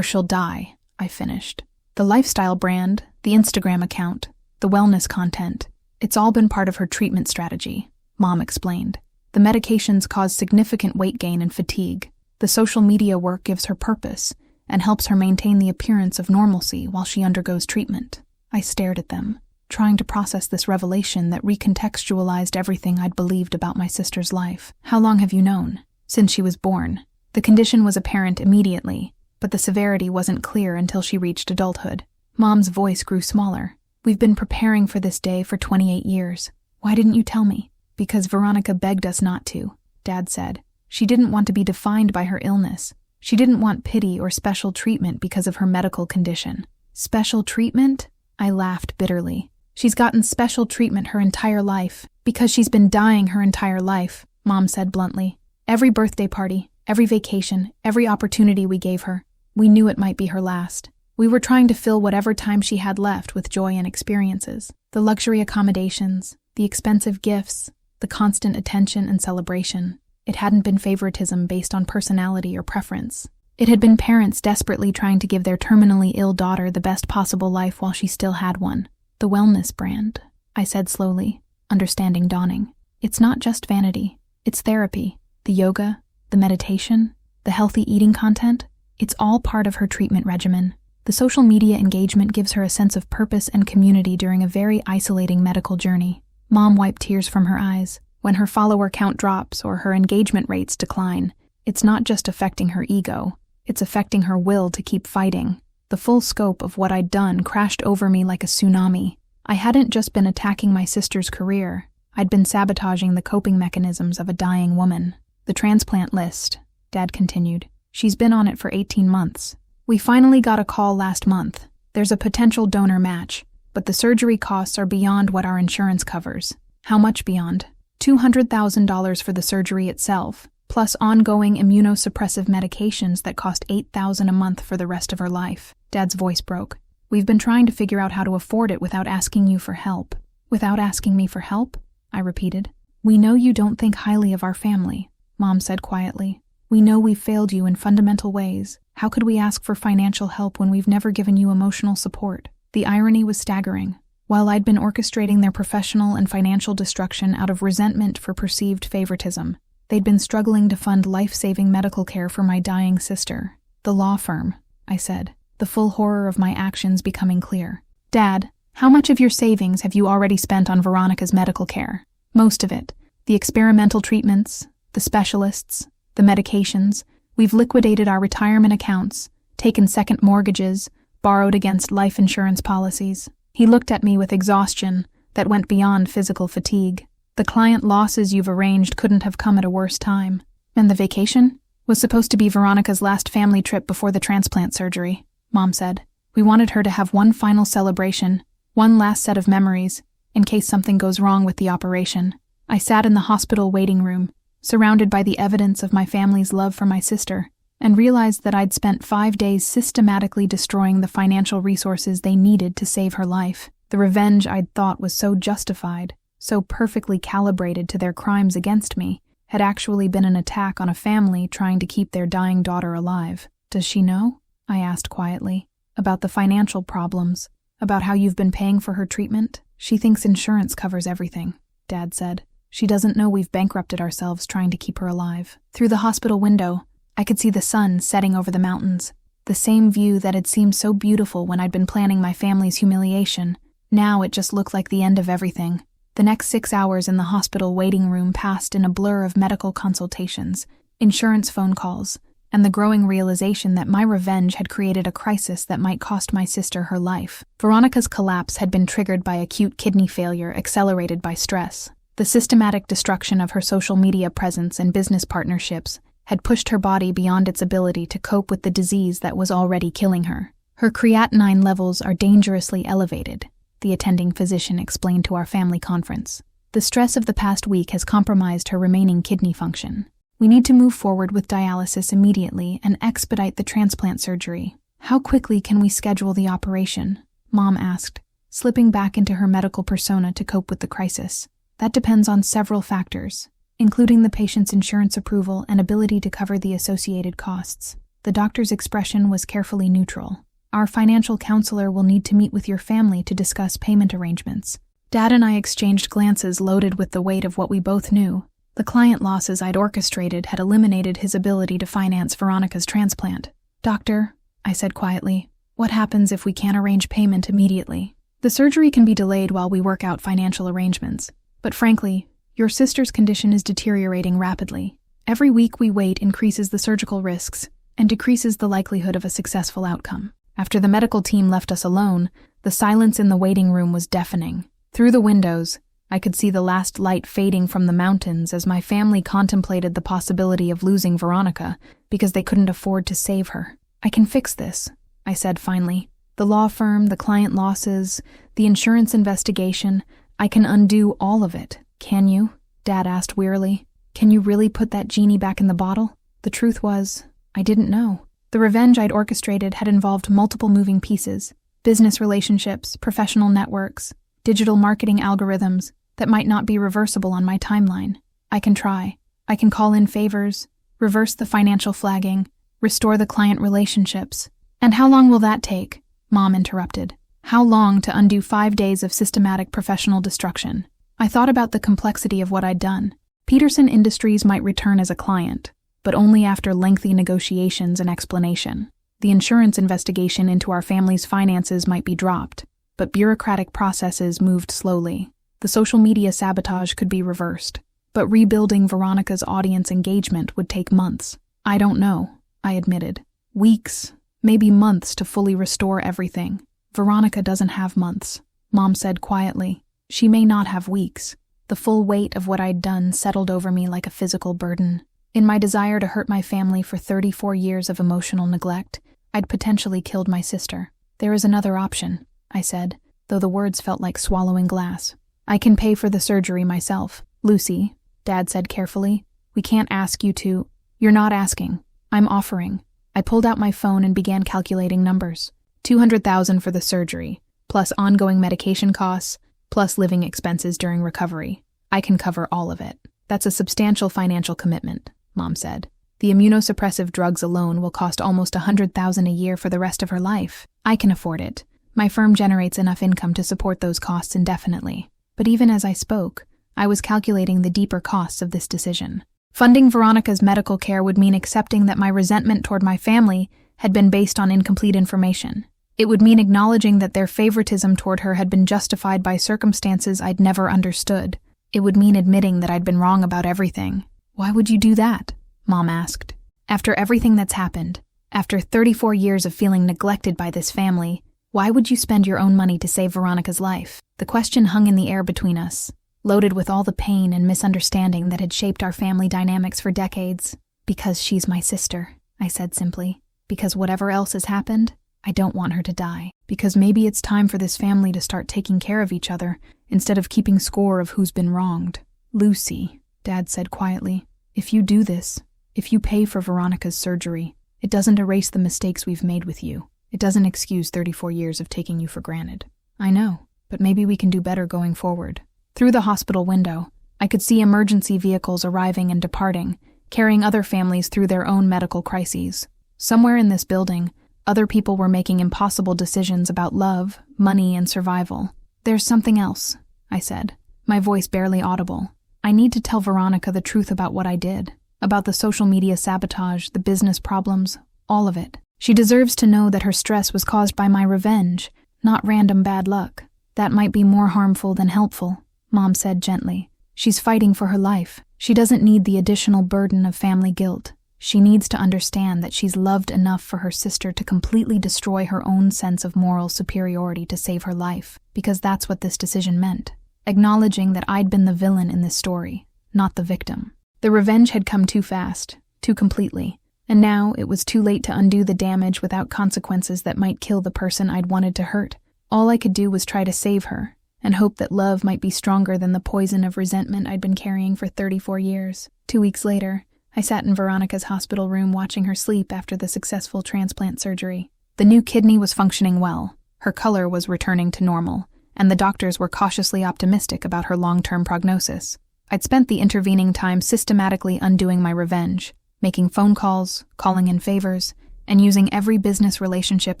she'll die," I finished. The lifestyle brand, the Instagram account, the wellness content, it's all been part of her treatment strategy, Mom explained. The medications cause significant weight gain and fatigue. The social media work gives her purpose and helps her maintain the appearance of normalcy while she undergoes treatment. I stared at them, trying to process this revelation that recontextualized everything I'd believed about my sister's life. "How long have you known?" "Since she was born." The condition was apparent immediately, but the severity wasn't clear until she reached adulthood. Mom's voice grew smaller. "We've been preparing for this day for 28 years. Why didn't you tell me?" "Because Veronica begged us not to," Dad said. "She didn't want to be defined by her illness. She didn't want pity or special treatment because of her medical condition." "Special treatment?" I laughed bitterly. "She's gotten special treatment her entire life, because she's been dying her entire life," Mom said bluntly. "Every birthday party, every vacation, every opportunity we gave her, we knew it might be her last. We were trying to fill whatever time she had left with joy and experiences. The luxury accommodations, the expensive gifts, the constant attention and celebration. It hadn't been favoritism based on personality or preference. It had been parents desperately trying to give their terminally ill daughter the best possible life while she still had one. The wellness brand," I said slowly, understanding dawning. "It's not just vanity. It's therapy. The yoga, the meditation, the healthy eating content. It's all part of her treatment regimen. The social media engagement gives her a sense of purpose and community during a very isolating medical journey." Mom wiped tears from her eyes. "When her follower count drops or her engagement rates decline, it's not just affecting her ego, it's affecting her will to keep fighting." The full scope of what I'd done crashed over me like a tsunami. I hadn't just been attacking my sister's career, I'd been sabotaging the coping mechanisms of a dying woman. "The transplant list," Dad continued. "She's been on it for 18 months. We finally got a call last month. There's a potential donor match, but the surgery costs are beyond what our insurance covers." "How much beyond?" $200,000 for the surgery itself, plus ongoing immunosuppressive medications that cost $8,000 a month for the rest of her life. Dad's voice broke. "We've been trying to figure out how to afford it without asking you for help." "Without asking me for help?" I repeated. "We know you don't think highly of our family," Mom said quietly. We know we've failed you in fundamental ways. How could we ask for financial help when we've never given you emotional support? The irony was staggering. While I'd been orchestrating their professional and financial destruction out of resentment for perceived favoritism, they'd been struggling to fund life-saving medical care for my dying sister. The law firm, I said, the full horror of my actions becoming clear. Dad, how much of your savings have you already spent on Veronica's medical care? Most of it. The experimental treatments, the specialists, the medications. We've liquidated our retirement accounts, taken second mortgages, borrowed against life insurance policies. He looked at me with exhaustion that went beyond physical fatigue. The client losses you've arranged couldn't have come at a worse time. And the vacation? Was supposed to be Veronica's last family trip before the transplant surgery, Mom said. We wanted her to have one final celebration, one last set of memories, in case something goes wrong with the operation. I sat in the hospital waiting room, surrounded by the evidence of my family's love for my sister, and realized that I'd spent 5 days systematically destroying the financial resources they needed to save her life. The revenge I'd thought was so justified, so perfectly calibrated to their crimes against me, had actually been an attack on a family trying to keep their dying daughter alive. Does she know? I asked quietly. About the financial problems, about how you've been paying for her treatment? She thinks insurance covers everything, Dad said. She doesn't know we've bankrupted ourselves trying to keep her alive. Through the hospital window, I could see the sun setting over the mountains, the same view that had seemed so beautiful when I'd been planning my family's humiliation. Now it just looked like the end of everything. The next 6 hours in the hospital waiting room passed in a blur of medical consultations, insurance phone calls, and the growing realization that my revenge had created a crisis that might cost my sister her life. Veronica's collapse had been triggered by acute kidney failure accelerated by stress. The systematic destruction of her social media presence and business partnerships had pushed her body beyond its ability to cope with the disease that was already killing her. Her creatinine levels are dangerously elevated, the attending physician explained to our family conference. The stress of the past week has compromised her remaining kidney function. We need to move forward with dialysis immediately and expedite the transplant surgery. How quickly can we schedule the operation? Mom asked, slipping back into her medical persona to cope with the crisis. That depends on several factors, including the patient's insurance approval and ability to cover the associated costs. The doctor's expression was carefully neutral. Our financial counselor will need to meet with your family to discuss payment arrangements. Dad and I exchanged glances loaded with the weight of what we both knew. The client losses I'd orchestrated had eliminated his ability to finance Veronica's transplant. Doctor, I said quietly, what happens if we can't arrange payment immediately? The surgery can be delayed while we work out financial arrangements. But frankly, your sister's condition is deteriorating rapidly. Every week we wait increases the surgical risks and decreases the likelihood of a successful outcome. After the medical team left us alone, the silence in the waiting room was deafening. Through the windows, I could see the last light fading from the mountains as my family contemplated the possibility of losing Veronica because they couldn't afford to save her. I can fix this, I said finally. The law firm, the client losses, the insurance investigation, I can undo all of it. Can you? Dad asked wearily. Can you really put that genie back in the bottle? The truth was, I didn't know. The revenge I'd orchestrated had involved multiple moving pieces, business relationships, professional networks, digital marketing algorithms that might not be reversible on my timeline. I can try. I can call in favors, reverse the financial flagging, restore the client relationships. And how long will that take? Mom interrupted. How long to undo 5 days of systematic professional destruction? I thought about the complexity of what I'd done. Peterson Industries might return as a client, but only after lengthy negotiations and explanation. The insurance investigation into our family's finances might be dropped, but bureaucratic processes moved slowly. The social media sabotage could be reversed, but rebuilding Veronica's audience engagement would take months. I don't know, I admitted. Weeks, maybe months to fully restore everything. Veronica doesn't have months, Mom said quietly. She may not have weeks. The full weight of what I'd done settled over me like a physical burden. In my desire to hurt my family for 34 years of emotional neglect, I'd potentially killed my sister. There is another option, I said, though the words felt like swallowing glass. I can pay for the surgery myself. Lucy, Dad said carefully, we can't ask you to. You're not asking. I'm offering. I pulled out my phone and began calculating numbers. $200,000 for the surgery, plus ongoing medication costs, plus living expenses during recovery. I can cover all of it. That's a substantial financial commitment, Mom said. The immunosuppressive drugs alone will cost almost $100,000 a year for the rest of her life. I can afford it. My firm generates enough income to support those costs indefinitely. But even as I spoke, I was calculating the deeper costs of this decision. Funding Veronica's medical care would mean accepting that my resentment toward my family had been based on incomplete information. It would mean acknowledging that their favoritism toward her had been justified by circumstances I'd never understood. It would mean admitting that I'd been wrong about everything. Why would you do that? Mom asked. After everything that's happened, after 34 years of feeling neglected by this family, why would you spend your own money to save Veronica's life? The question hung in the air between us, loaded with all the pain and misunderstanding that had shaped our family dynamics for decades. Because she's my sister, I said simply. Because whatever else has happened, I don't want her to die. Because maybe it's time for this family to start taking care of each other instead of keeping score of who's been wronged. Lucy, Dad said quietly, if you do this, if you pay for Veronica's surgery, it doesn't erase the mistakes we've made with you. It doesn't excuse 34 years of taking you for granted. I know, but maybe we can do better going forward. Through the hospital window, I could see emergency vehicles arriving and departing, carrying other families through their own medical crises. Somewhere in this building, other people were making impossible decisions about love, money, and survival. There's something else, I said, my voice barely audible. I need to tell Veronica the truth about what I did, about the social media sabotage, the business problems, all of it. She deserves to know that her stress was caused by my revenge, not random bad luck. That might be more harmful than helpful, Mom said gently. She's fighting for her life. She doesn't need the additional burden of family guilt. She needs to understand that she's loved enough for her sister to completely destroy her own sense of moral superiority to save her life, because that's what this decision meant. Acknowledging that I'd been the villain in this story, not the victim. The revenge had come too fast, too completely, and now it was too late to undo the damage without consequences that might kill the person I'd wanted to hurt. All I could do was try to save her, and hope that love might be stronger than the poison of resentment I'd been carrying for 34 years. 2 weeks later, I sat in Veronica's hospital room watching her sleep after the successful transplant surgery. The new kidney was functioning well, her color was returning to normal, and the doctors were cautiously optimistic about her long-term prognosis. I'd spent the intervening time systematically undoing my revenge, making phone calls, calling in favors, and using every business relationship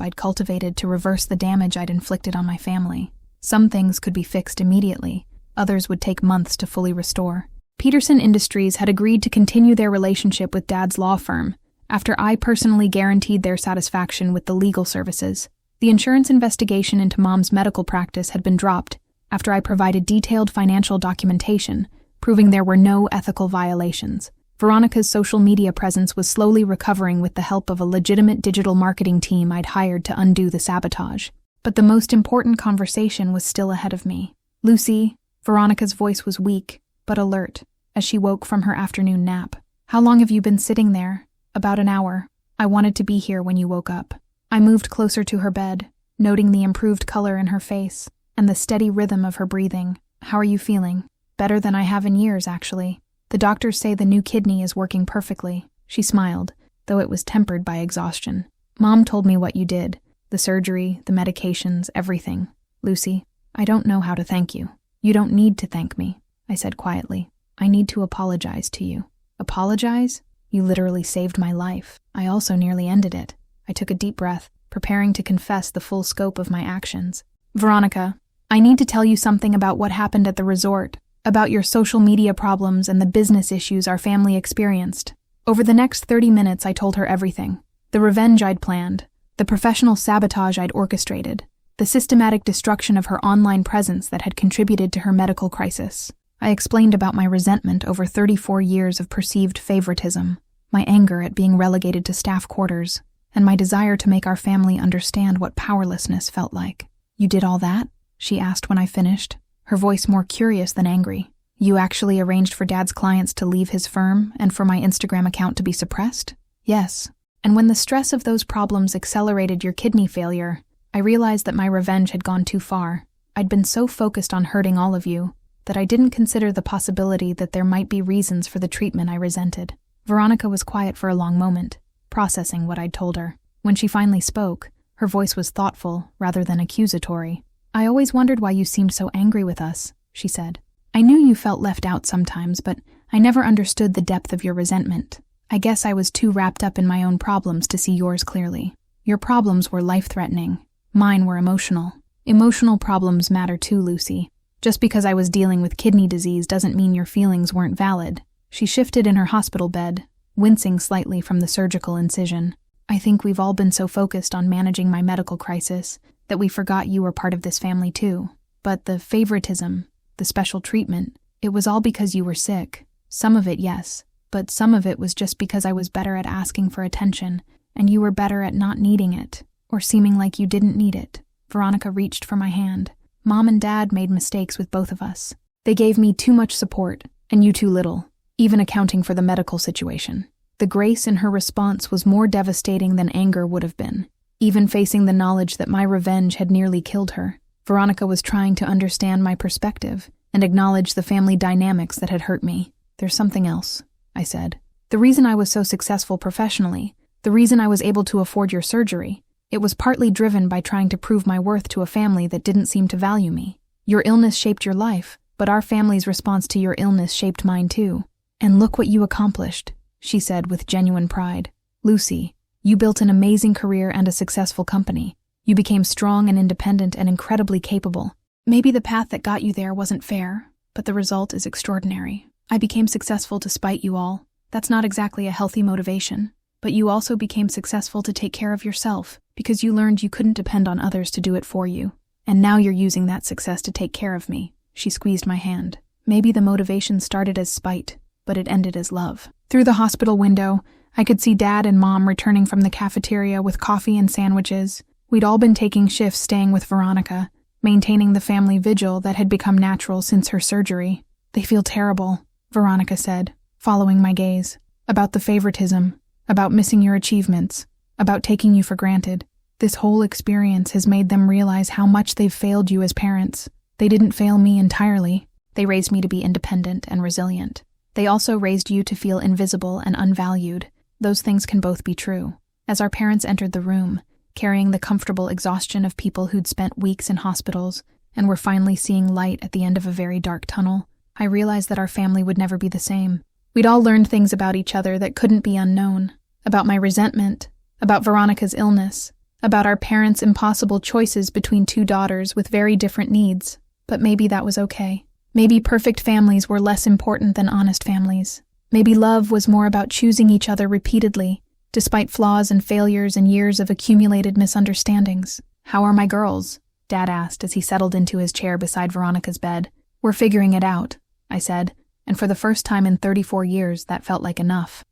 I'd cultivated to reverse the damage I'd inflicted on my family. Some things could be fixed immediately, others would take months to fully restore. Peterson Industries had agreed to continue their relationship with Dad's law firm, after I personally guaranteed their satisfaction with the legal services. The insurance investigation into Mom's medical practice had been dropped after I provided detailed financial documentation, proving there were no ethical violations. Veronica's social media presence was slowly recovering with the help of a legitimate digital marketing team I'd hired to undo the sabotage. But the most important conversation was still ahead of me. Lucy, Veronica's voice was weak, but alert, as she woke from her afternoon nap. How long have you been sitting there? About an hour. I wanted to be here when you woke up. I moved closer to her bed, noting the improved color in her face and the steady rhythm of her breathing. How are you feeling? Better than I have in years, actually. The doctors say the new kidney is working perfectly. She smiled, though it was tempered by exhaustion. Mom told me what you did. The surgery, the medications, everything. Lucy, I don't know how to thank you. You don't need to thank me, I said quietly. I need to apologize to you. Apologize? You literally saved my life. I also nearly ended it. I took a deep breath, preparing to confess the full scope of my actions. Veronica, I need to tell you something about what happened at the resort, about your social media problems and the business issues our family experienced. Over the next 30 minutes, I told her everything. The revenge I'd planned, the professional sabotage I'd orchestrated, the systematic destruction of her online presence that had contributed to her medical crisis. I explained about my resentment over 34 years of perceived favoritism, my anger at being relegated to staff quarters, and my desire to make our family understand what powerlessness felt like. You did all that? She asked when I finished, her voice more curious than angry. You actually arranged for Dad's clients to leave his firm and for my Instagram account to be suppressed? Yes. And when the stress of those problems accelerated your kidney failure, I realized that my revenge had gone too far. I'd been so focused on hurting all of you that I didn't consider the possibility that there might be reasons for the treatment I resented. Veronica was quiet for a long moment, processing what I'd told her. When she finally spoke, her voice was thoughtful rather than accusatory. I always wondered why you seemed so angry with us, she said. I knew you felt left out sometimes, but I never understood the depth of your resentment. I guess I was too wrapped up in my own problems to see yours clearly. Your problems were life-threatening. Mine were emotional. Emotional problems matter too, Lucy. Just because I was dealing with kidney disease doesn't mean your feelings weren't valid. She shifted in her hospital bed, wincing slightly from the surgical incision. I think we've all been so focused on managing my medical crisis that we forgot you were part of this family too. But the favoritism, the special treatment, it was all because you were sick. Some of it, yes, but some of it was just because I was better at asking for attention, and you were better at not needing it, or seeming like you didn't need it. Veronica reached for my hand. Mom and Dad made mistakes with both of us. They gave me too much support, and you too little, even accounting for the medical situation. The grace in her response was more devastating than anger would have been. Even facing the knowledge that my revenge had nearly killed her, Veronica was trying to understand my perspective and acknowledge the family dynamics that had hurt me. There's something else, I said. The reason I was so successful professionally, the reason I was able to afford your surgery, it was partly driven by trying to prove my worth to a family that didn't seem to value me. Your illness shaped your life, but our family's response to your illness shaped mine too. And look what you accomplished, she said with genuine pride. Lucy, you built an amazing career and a successful company. You became strong and independent and incredibly capable. Maybe the path that got you there wasn't fair, but the result is extraordinary. I became successful to spite you all. That's not exactly a healthy motivation. But you also became successful to take care of yourself because you learned you couldn't depend on others to do it for you. And now you're using that success to take care of me. She squeezed my hand. Maybe the motivation started as spite, but it ended as love. Through the hospital window, I could see Dad and Mom returning from the cafeteria with coffee and sandwiches. We'd all been taking shifts staying with Veronica, maintaining the family vigil that had become natural since her surgery. They feel terrible, Veronica said, following my gaze. About the favoritism, about missing your achievements, about taking you for granted. This whole experience has made them realize how much they've failed you as parents. They didn't fail me entirely. They raised me to be independent and resilient. They also raised you to feel invisible and unvalued. Those things can both be true. As our parents entered the room, carrying the comfortable exhaustion of people who'd spent weeks in hospitals and were finally seeing light at the end of a very dark tunnel, I realized that our family would never be the same. We'd all learned things about each other that couldn't be unknown. About my resentment, about Veronica's illness, about our parents' impossible choices between two daughters with very different needs. But maybe that was okay. Maybe perfect families were less important than honest families. Maybe love was more about choosing each other repeatedly, despite flaws and failures and years of accumulated misunderstandings. How are my girls? Dad asked as he settled into his chair beside Veronica's bed. We're figuring it out, I said, and for the first time in 34 years that felt like enough.